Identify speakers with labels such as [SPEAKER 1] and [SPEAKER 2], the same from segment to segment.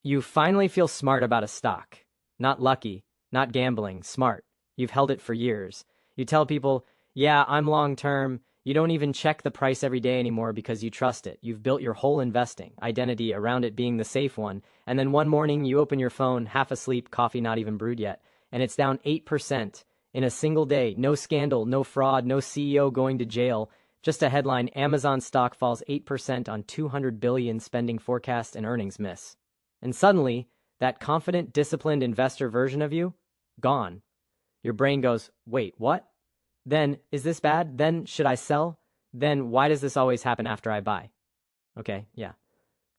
[SPEAKER 1] You finally feel smart about a stock. Not lucky, not gambling, smart. You've held it for years. You tell people, yeah, I'm long term. You don't even check the price every day anymore because you trust it. You've built your whole investing identity around it being the safe one. And then one morning you open your phone, half asleep, coffee not even brewed yet, and it's down 8% in a single day. No scandal, no fraud, no CEO going to jail. Just a headline, Amazon stock falls 8% on 200 billion spending forecast and earnings miss. And suddenly, that confident, disciplined investor version of you, gone. Your brain goes, wait, what? Then, is this bad? Then, should I sell? Then, why does this always happen after I buy? Okay, yeah.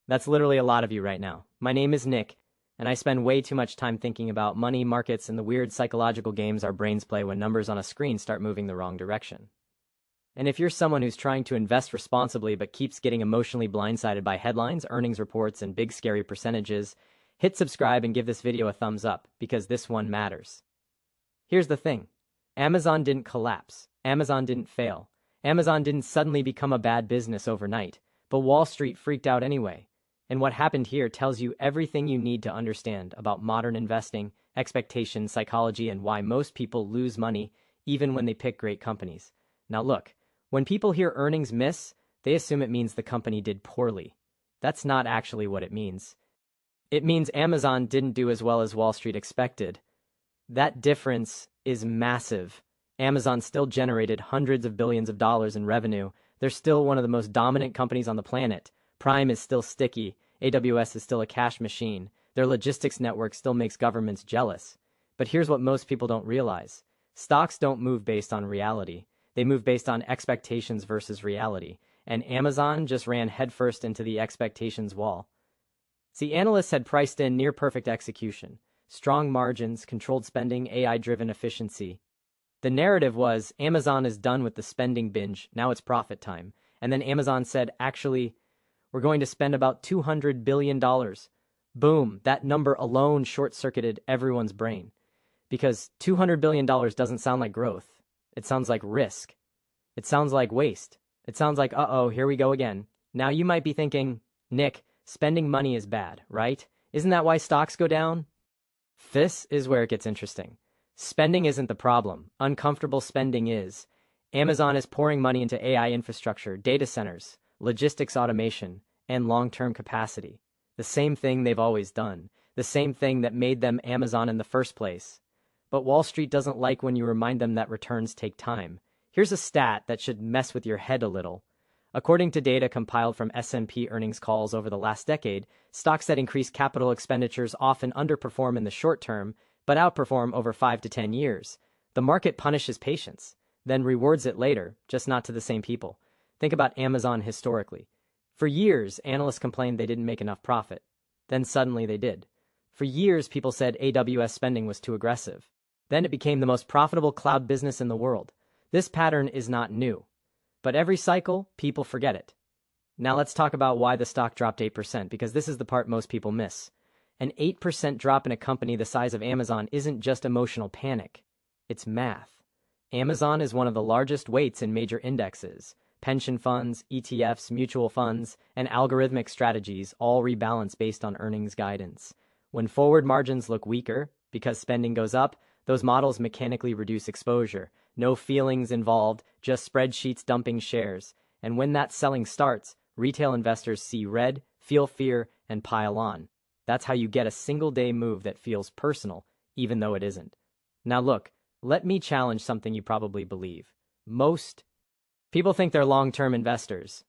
[SPEAKER 1] That's literally a lot of you right now. My name is Nick, and I spend way too much time thinking about money, markets, and the weird psychological games our brains play when numbers on a screen start moving the wrong direction. And if you're someone who's trying to invest responsibly but keeps getting emotionally blindsided by headlines, earnings reports, and big scary percentages, hit subscribe and give this video a thumbs up, because this one matters. Here's the thing. Amazon didn't collapse. Amazon didn't fail. Amazon didn't suddenly become a bad business overnight, but Wall Street freaked out anyway. And what happened here tells you everything you need to understand about modern investing, expectations, psychology, and why most people lose money even when they pick great companies. Now look, when people hear earnings miss, they assume it means the company did poorly. That's not actually what it means. It means Amazon didn't do as well as Wall Street expected. That difference is massive. Amazon still generated hundreds of billions of dollars in revenue. They're still one of the most dominant companies on the planet. Prime is still sticky. AWS is still a cash machine. Their logistics network still makes governments jealous. But here's what most people don't realize. Stocks don't move based on reality. They move based on expectations versus reality. And Amazon just ran headfirst into the expectations wall. See, analysts had priced in near-perfect execution. Strong margins, controlled spending, AI-driven efficiency. The narrative was, Amazon is done with the spending binge, now it's profit time. And then Amazon said, actually, we're going to spend about $200 billion. Boom, that number alone short-circuited everyone's brain. Because $200 billion doesn't sound like growth. It sounds like risk. It sounds like waste. It sounds like, uh-oh, here we go again. Now you might be thinking, Nick, spending money is bad, right? Isn't that why stocks go down? This is where it gets interesting. Spending isn't the problem. Uncomfortable spending is. Amazon is pouring money into AI infrastructure, data centers, logistics automation, and long-term capacity. The same thing they've always done. The same thing that made them Amazon in the first place. But Wall Street doesn't like when you remind them that returns take time. Here's a stat that should mess with your head a little. According to data compiled from S&P earnings calls over the last decade, stocks that increase capital expenditures often underperform in the short term, but outperform over 5 to 10 years. The market punishes patience, then rewards it later, just not to the same people. Think about Amazon historically. For years, analysts complained they didn't make enough profit. Then suddenly they did. For years, people said AWS spending was too aggressive. Then it became the most profitable cloud business in the world. This pattern is not new. But every cycle, people forget it. Now let's talk about why the stock dropped 8%, because this is the part most people miss. An 8% drop in a company the size of Amazon isn't just emotional panic. It's math. Amazon is one of the largest weights in major indexes. Pension funds, ETFs, mutual funds, and algorithmic strategies all rebalance based on earnings guidance. When forward margins look weaker, because spending goes up, those models mechanically reduce exposure. No feelings involved, just spreadsheets dumping shares. And when that selling starts, retail investors see red, feel fear, and pile on. That's how you get a single-day move that feels personal, even though it isn't. Now look, let me challenge something you probably believe. Most people think they're long-term investors,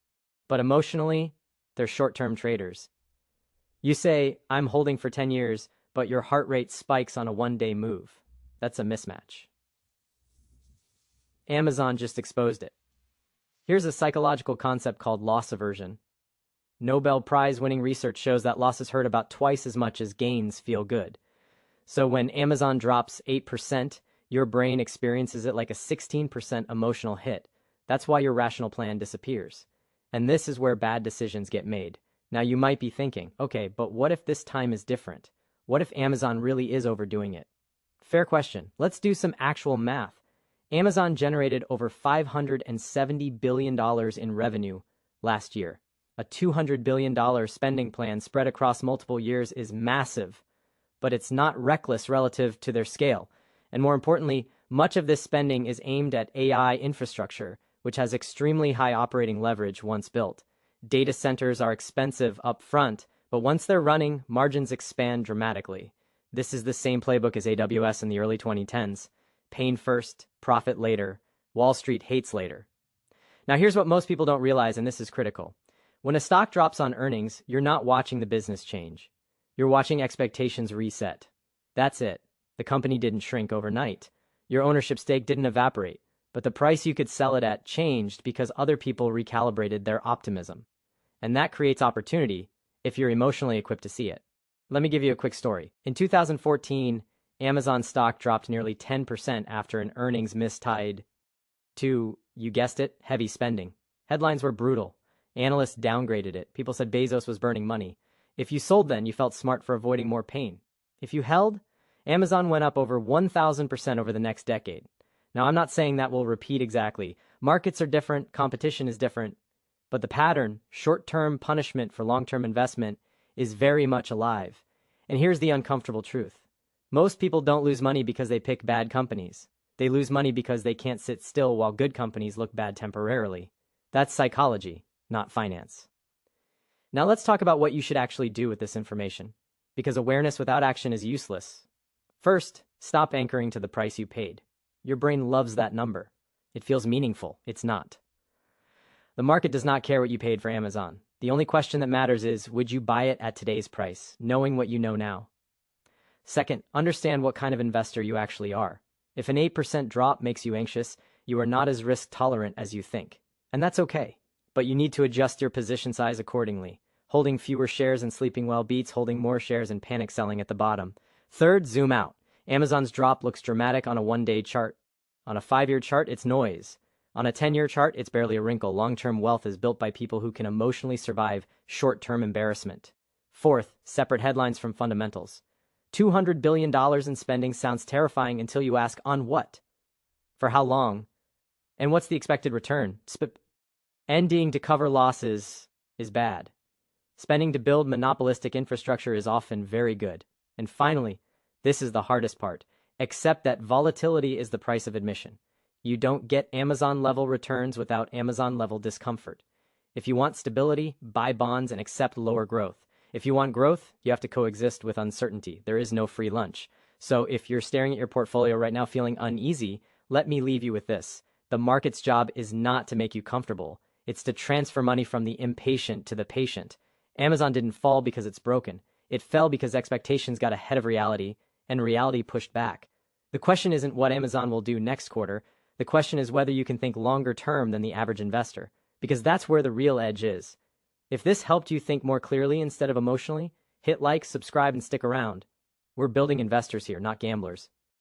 [SPEAKER 1] but emotionally, they're short-term traders. You say, I'm holding for 10 years, but your heart rate spikes on a one-day move. That's a mismatch. Amazon just exposed it. Here's a psychological concept called loss aversion. Nobel Prize-winning research shows that losses hurt about twice as much as gains feel good. So when Amazon drops 8%, your brain experiences it like a 16% emotional hit. That's why your rational plan disappears. And this is where bad decisions get made. Now you might be thinking, okay, but what if this time is different? What if Amazon really is overdoing it? Fair question. Let's do some actual math. Amazon generated over $570 billion in revenue last year. A $200 billion spending plan spread across multiple years is massive, but it's not reckless relative to their scale. And more importantly, much of this spending is aimed at AI infrastructure, which has extremely high operating leverage once built. Data centers are expensive up front, but once they're running, margins expand dramatically. This is the same playbook as AWS in the early 2010s. Pain first, profit later. Wall Street hates later. Now here's what most people don't realize, and this is critical. When a stock drops on earnings, you're not watching the business change. You're watching expectations reset. That's it. The company didn't shrink overnight. Your ownership stake didn't evaporate, but the price you could sell it at changed because other people recalibrated their optimism. And that creates opportunity if you're emotionally equipped to see it. Let me give you a quick story. In 2014, Amazon stock dropped nearly 10% after an earnings miss tied to, you guessed it, heavy spending. Headlines were brutal. Analysts downgraded it. People said Bezos was burning money. If you sold then, you felt smart for avoiding more pain. If you held, Amazon went up over 1,000% over the next decade. Now, I'm not saying that will repeat exactly. Markets are different, competition is different, but the pattern, short-term punishment for long-term investment, is very much alive. And here's the uncomfortable truth. Most people don't lose money because they pick bad companies. They lose money because they can't sit still while good companies look bad temporarily. That's psychology, not finance. Now let's talk about what you should actually do with this information, because awareness without action is useless. First, stop anchoring to the price you paid. Your brain loves that number. It feels meaningful. It's not. The market does not care what you paid for Amazon. The only question that matters is, would you buy it at today's price, knowing what you know now? Second, understand what kind of investor you actually are. If an 8% drop makes you anxious, you are not as risk tolerant as you think. And that's okay. But you need to adjust your position size accordingly. Holding fewer shares and sleeping well beats holding more shares and panic selling at the bottom. Third, zoom out. Amazon's drop looks dramatic on a one-day chart. On a 5-year chart, it's noise. On a 10-year chart, it's barely a wrinkle. Long-term wealth is built by people who can emotionally survive short-term embarrassment. Fourth, separate headlines from fundamentals. $200 billion in spending sounds terrifying until you ask, on what? For how long? And what's the expected return? Ending to cover losses is bad. Spending to build monopolistic infrastructure is often very good. And finally, this is the hardest part. Accept that volatility is the price of admission. You don't get Amazon-level returns without Amazon-level discomfort. If you want stability, buy bonds and accept lower growth. If you want growth, you have to coexist with uncertainty. There is no free lunch. So if you're staring at your portfolio right now feeling uneasy, let me leave you with this. The market's job is not to make you comfortable. It's to transfer money from the impatient to the patient. Amazon didn't fall because it's broken. It fell because expectations got ahead of reality, and reality pushed back. The question isn't what Amazon will do next quarter. The question is whether you can think longer term than the average investor, because that's where the real edge is. If this helped you think more clearly instead of emotionally, hit like, subscribe, and stick around. We're building investors here, not gamblers.